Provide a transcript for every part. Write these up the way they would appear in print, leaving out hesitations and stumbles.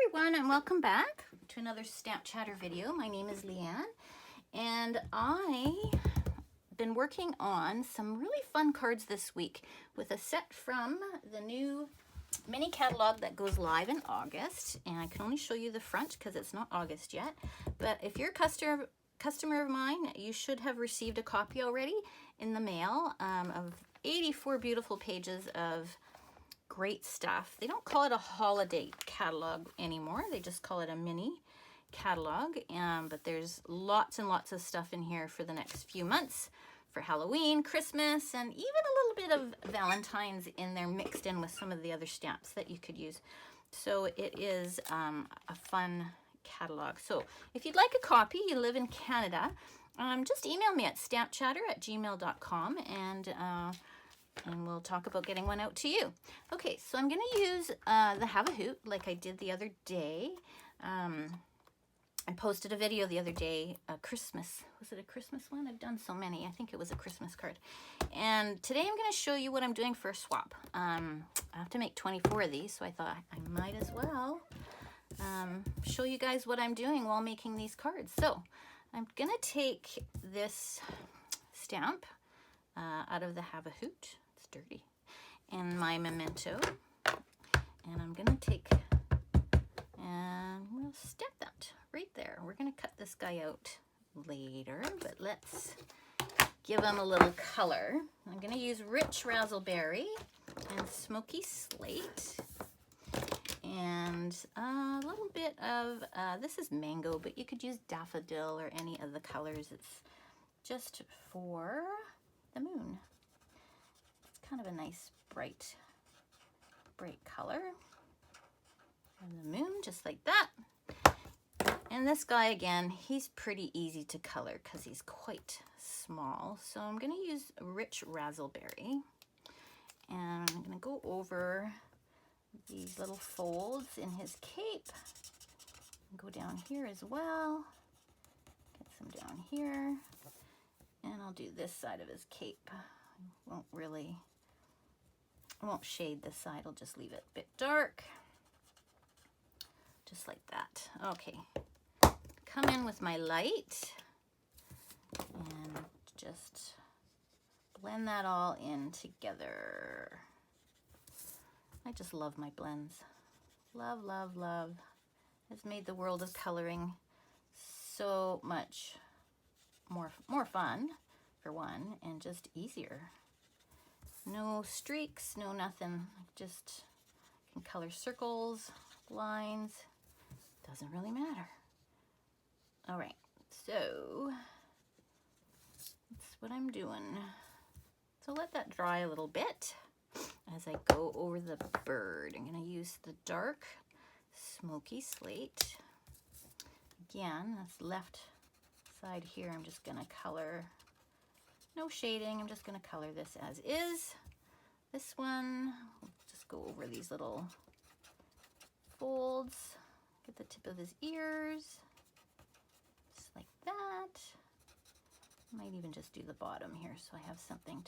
everyone, and welcome back to another StampChatter video. My name is Leanne, and I've been working on some really fun cards this week with a set from the new mini catalog that goes live in August. And I can only show you the front because it's not August yet. But if you're a customer of mine, you should have received a copy already in the mail of 84 beautiful pages of great stuff. They don't call it a holiday catalog anymore. They just call it a mini catalog. But there's lots and lots of stuff in here for the next few months for Halloween, Christmas, and even a little bit of Valentine's in there mixed in with some of the other stamps that you could use. So it is a fun catalog. So if you'd like a copy, you live in Canada, just email me at stampchatter@gmail.com and we'll talk about getting one out to you. Okay, so I'm going to use the Have a Hoot like I did the other day. I posted a video the other day, a Christmas. Was it a Christmas one? I've done so many. I think it was a Christmas card. And today I'm going to show you what I'm doing for a swap. I have to make 24 of these, so I thought I might as well show you guys what I'm doing while making these cards. So I'm going to take this stamp out of the Have a Hoot. It's dirty. And my memento. And I'm going to take and we'll stamp that right there. We're going to cut this guy out later, but let's give him a little color. I'm going to use rich Razzleberry and smoky slate. And a little bit of, this is mango, but you could use daffodil or any of the colors. It's just for the moon. It's kind of a nice bright color. And the moon, just like that. And this guy, again, he's pretty easy to color because he's quite small. So I'm going to use rich Razzleberry. And I'm going to go over these little folds in his cape. Go down here as well. Get some down here. And I'll do this side of his cape. I won't shade this side. I'll just leave it a bit dark. Just like that. Okay. Come in with my light and just blend that all in together. I just love my blends. Love, love, love. It's made the world of coloring so much more fun, for one, and just easier. No streaks, no nothing. Just can color circles, lines. Doesn't really matter. All right, so that's what I'm doing. So let that dry a little bit as I go over the bird. I'm going to use the dark smoky slate. Again, this left side here, I'm just going to color. No shading, I'm just going to color this as is. This one, we'll just go over these little folds. Get the tip of his ears, just like that. Might even just do the bottom here so I have something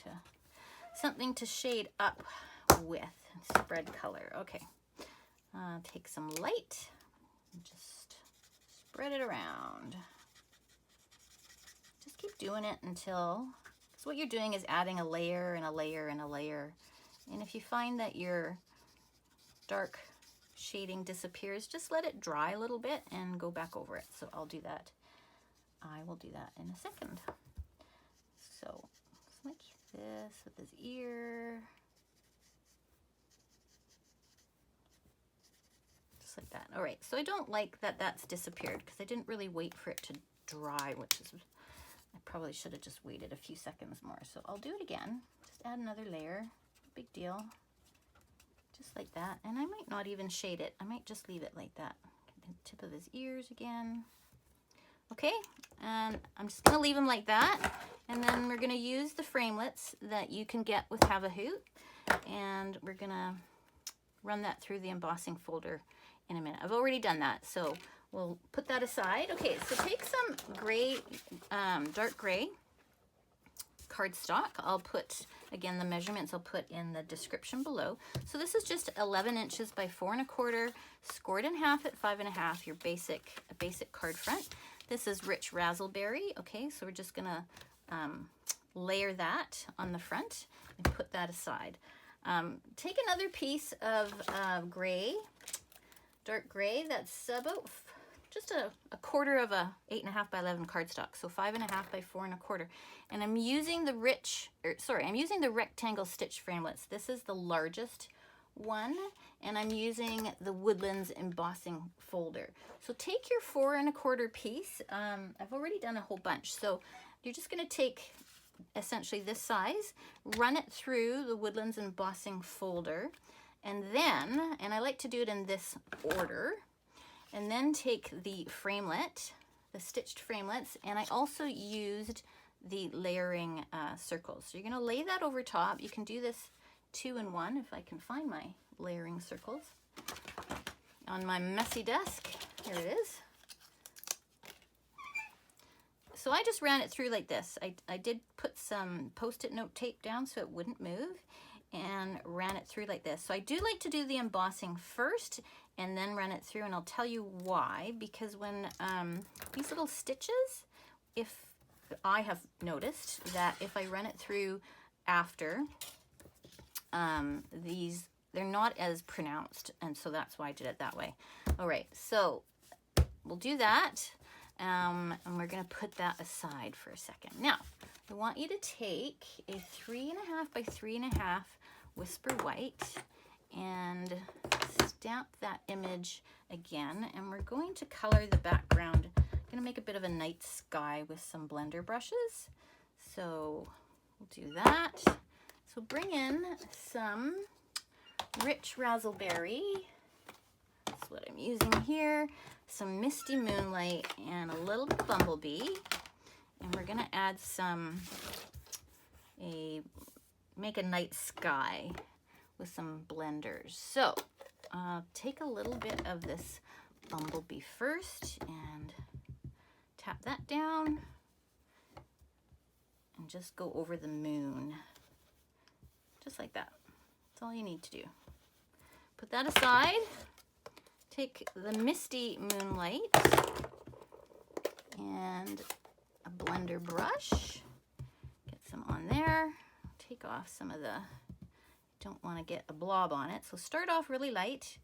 to shade up with and spread color. Okay, take some light and just spread it around. Just keep doing it until, because what you're doing is adding a layer and a layer and a layer. And if you find that your dark shading disappears, just let it dry a little bit and go back over it. So I'll do that. I will do that in a second. So like this with his ear. Just like that. All right, so I don't like that that's disappeared because I didn't really wait for it to dry, which is, I probably should have just waited a few seconds more. So I'll do it again. Just add another layer. Big deal. Just like that. And I might not even shade it. I might just leave it like that. The tip of his ears again. Okay, and I'm just going to leave him like that. And then we're going to use the framelits that you can get with Have a Hoot. And we're going to run that through the embossing folder in a minute. I've already done that, so we'll put that aside. Okay, so take some gray, dark gray cardstock. I'll put, again, the measurements I'll put in the description below. So this is just 11 inches by 4 1/4, scored in half at 5 1/2, your basic card front. This is rich razzleberry. Okay, so we're just gonna layer that on the front and put that aside. Take another piece of gray, dark gray, that's about just a 1/4 of a 8 1/2 by 11 cardstock, so 5 1/2 by 4 1/4. And I'm using the I'm using the rectangle stitch framelits. This is the largest one, and I'm using the Woodlands embossing folder. So take your 4 1/4 piece. I've already done a whole bunch, so you're just gonna take essentially this size, run it through the Woodlands embossing folder, and then, and I like to do it in this order, and then take the framelit, the stitched framelits, and I also used the layering circles. So you're gonna lay that over top. You can do this 2 in 1 if I can find my layering circles on my messy desk. Here it is. So I just ran it through like this. I did put some Post-it note tape down so it wouldn't move, and ran it through like this. So I do like to do the embossing first and then run it through, and I'll tell you why. Because when these little stitches, if I have noticed that if I run it through after, they're not as pronounced, and so that's why I did it that way. All right, so we'll do that. And we're going to put that aside for a second. Now, I want you to take a 3 1/2 by 3 1/2 Whisper White and stamp that image again. And we're going to color the background. I'm going to make a bit of a night sky with some blender brushes. So we'll do that. So bring in some rich razzleberry. That's what I'm using here. Some Misty Moonlight and a little bit of Bumblebee. And we're gonna add make a night sky with some blenders. So take a little bit of this Bumblebee first and tap that down and just go over the moon. Just like that. That's all you need to do. Put that aside. Take the Misty Moonlight and a blender brush, get some on there, take off some of the, don't want to get a blob on it, so start off really light,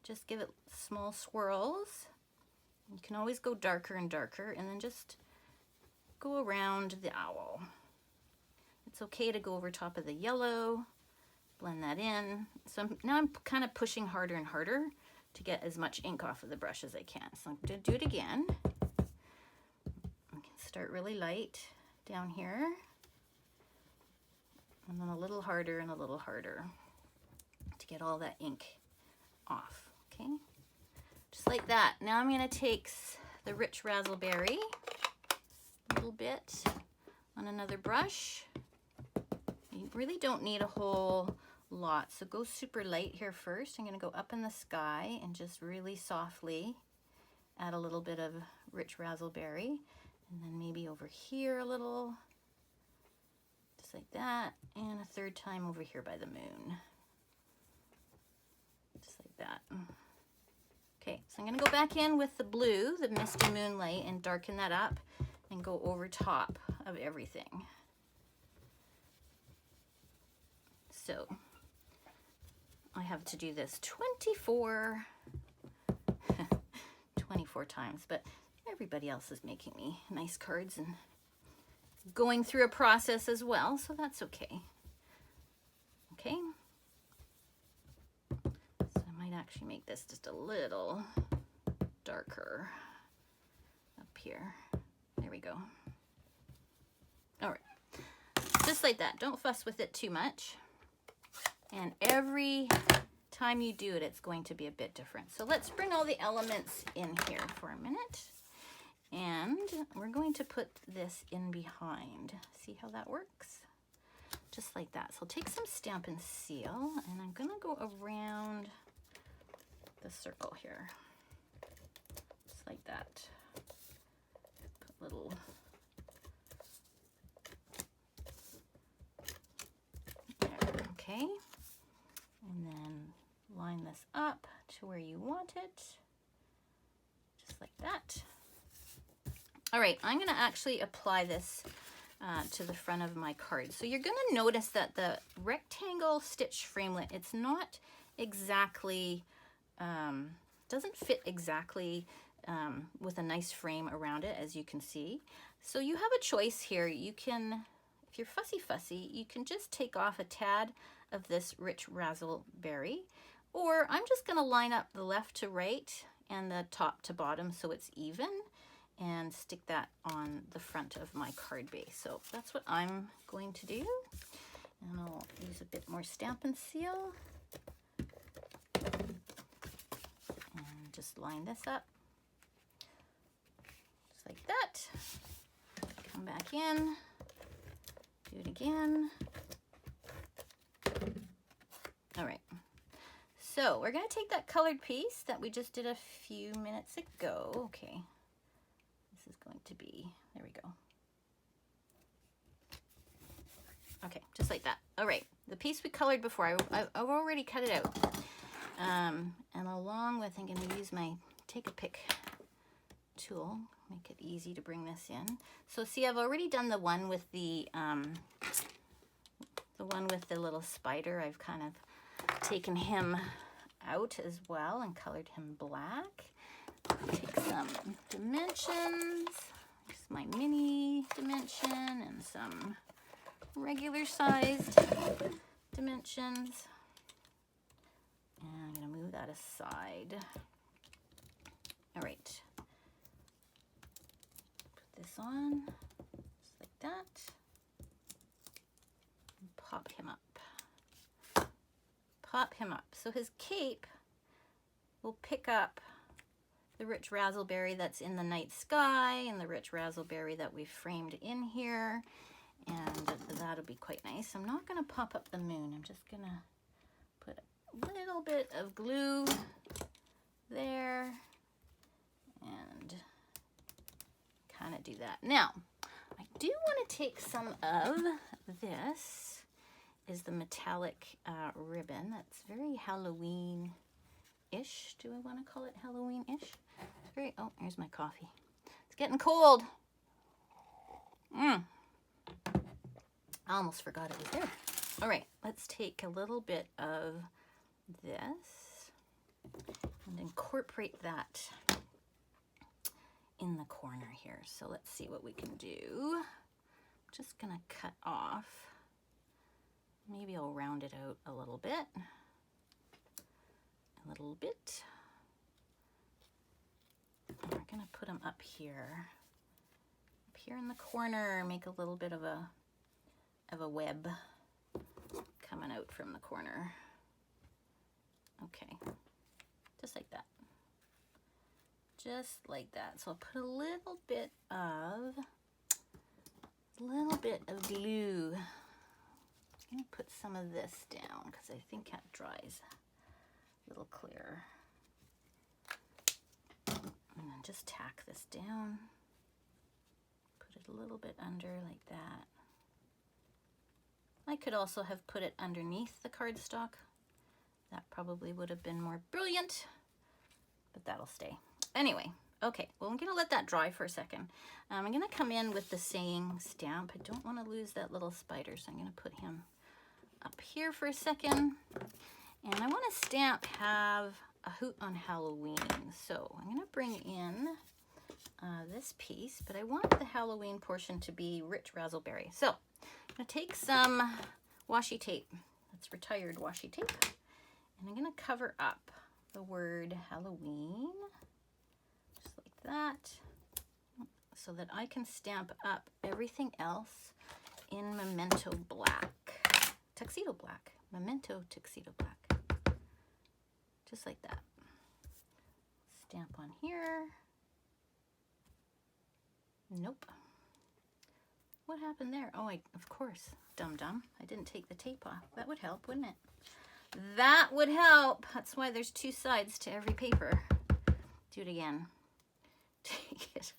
just give it small swirls. You can always go darker and darker, and then just go around the owl. It's okay to go over top of the yellow, blend that in. So now I'm kind of pushing harder and harder to get as much ink off of the brush as I can. So I'm going to do it again. I can start really light down here, and then a little harder and a little harder to get all that ink off, okay? Just like that. Now I'm going to take the rich razzleberry, a little bit on another brush. You really don't need a whole lot, so go super light here first. I'm going to go up in the sky and just really softly add a little bit of rich razzleberry, and then maybe over here a little, just like that, and a third time over here by the moon, just like that. Okay, so I'm going to go back in with the blue, the Misty Moonlight, and darken that up and go over top of everything. So I have to do this 24 times, but everybody else is making me nice cards and going through a process as well, so that's okay. Okay. So I might actually make this just a little darker up here. There we go. All right. Just like that. Don't fuss with it too much. And every time you do it, it's going to be a bit different. So let's bring all the elements in here for a minute. And we're going to put this in behind. See how that works? Just like that. So take some Stampin' Seal, and I'm going to go around the circle here. Just like that. Put little to where you want it, just like that. All right, I'm gonna actually apply this to the front of my card. So you're gonna notice that the rectangle stitch framelit, it's not exactly, doesn't fit exactly with a nice frame around it, as you can see. So you have a choice here. You can, if you're fussy, you can just take off a tad of this rich Razzleberry, or I'm just gonna line up the left to right and the top to bottom so it's even, and stick that on the front of my card base. So that's what I'm going to do. And I'll use a bit more Stampin' Seal. And just line this up. Just like that. Come back in. Do it again. All right. So we're going to take that colored piece that we just did a few minutes ago. Okay. This is going to be, there we go. Okay, just like that. All right, the piece we colored before, I've already cut it out. And along with, I'm gonna use my take a pick tool, make it easy to bring this in. So see, I've already done the one with the little spider. I've kind of taken him out as well and colored him black. Take some dimensions, just my mini dimension and some regular sized dimensions. And I'm going to move that aside. All right. Put this on, just like that. And pop him up. Pop him up. So his cape will pick up the rich Razzleberry that's in the night sky and the rich Razzleberry that we've framed in here, and that'll be quite nice. I'm not going to pop up the moon. I'm just going to put a little bit of glue there and kind of do that. Now, I do want to take some of this, is the metallic ribbon that's very Halloween-ish. Do I want to call it Halloween-ish? Very, oh, here's my coffee. It's getting cold. I almost forgot it was there. All right, let's take a little bit of this and incorporate that in the corner here. So let's see what we can do. I'm just gonna cut off. Maybe I'll round it out a little bit. A little bit. And we're gonna put them up here in the corner. Make a little bit of a web coming out from the corner. Okay, just like that. Just like that. So I'll put a little bit of glue. I'm gonna put some of this down because I think that dries a little clearer. And then just tack this down. Put it a little bit under like that. I could also have put it underneath the cardstock. That probably would have been more brilliant, but that'll stay. Anyway, okay, well, I'm gonna let that dry for a second. I'm gonna come in with the saying stamp. I don't wanna lose that little spider, so I'm gonna put him up here for a second. And I wanna stamp have a hoot on Halloween. So I'm gonna bring in this piece, but I want the Halloween portion to be rich Razzleberry. So I'm gonna take some washi tape, that's retired washi tape, and I'm gonna cover up the word Halloween, just like that, so that I can stamp up everything else in Memento Black, Tuxedo Black, Memento Tuxedo Black, just like that. Stamp on here. Nope. What happened there? Oh, of course, dum-dum. I didn't take the tape off. That would help, wouldn't it? That would help. That's why there's two sides to every paper. Do it again. Take it.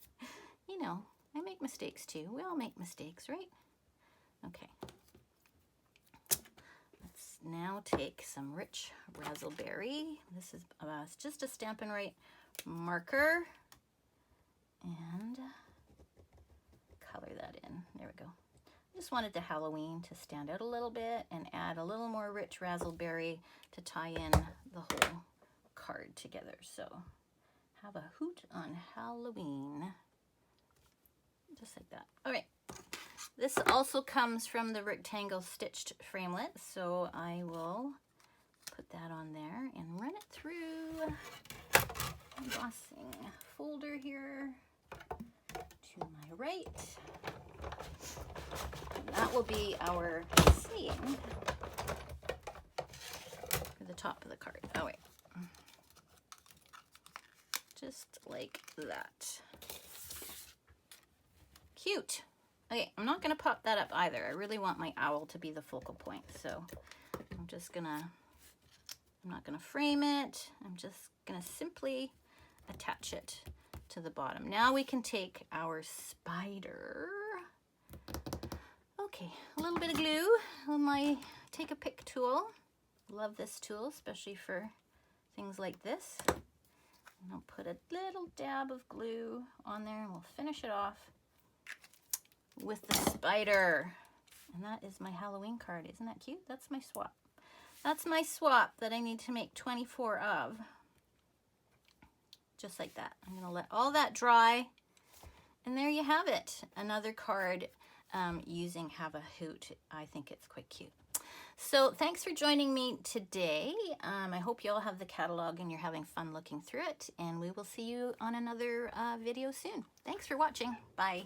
You know, I make mistakes too. We all make mistakes, right? Okay. Let's now take some rich Razzleberry. This is just a Stampin' Write marker, and color that in. There we go. Just wanted the Halloween to stand out a little bit and add a little more rich Razzleberry to tie in the whole card together. So have a hoot on Halloween. Just like that. All right. This also comes from the rectangle stitched framelit, so I will put that on there and run it through embossing folder here to my right. And that will be our saying for the top of the card. Oh wait. Just like that. Cute. Okay, I'm not gonna pop that up either. I really want my owl to be the focal point, so I'm not gonna frame it. I'm just gonna simply attach it to the bottom. Now we can take our spider. Okay, a little bit of glue on my take a pick tool. Love this tool, especially for things like this. And I'll put a little dab of glue on there and we'll finish it off with the spider. And that is my Halloween card. Isn't that cute? That's my swap. That's my swap that I need to make 24 of. Just like that. I'm going to let all that dry. And there you have it. Another card using Have a Hoot. I think it's quite cute. So thanks for joining me today. I hope you all have the catalog and you're having fun looking through it. And we will see you on another video soon. Thanks for watching. Bye.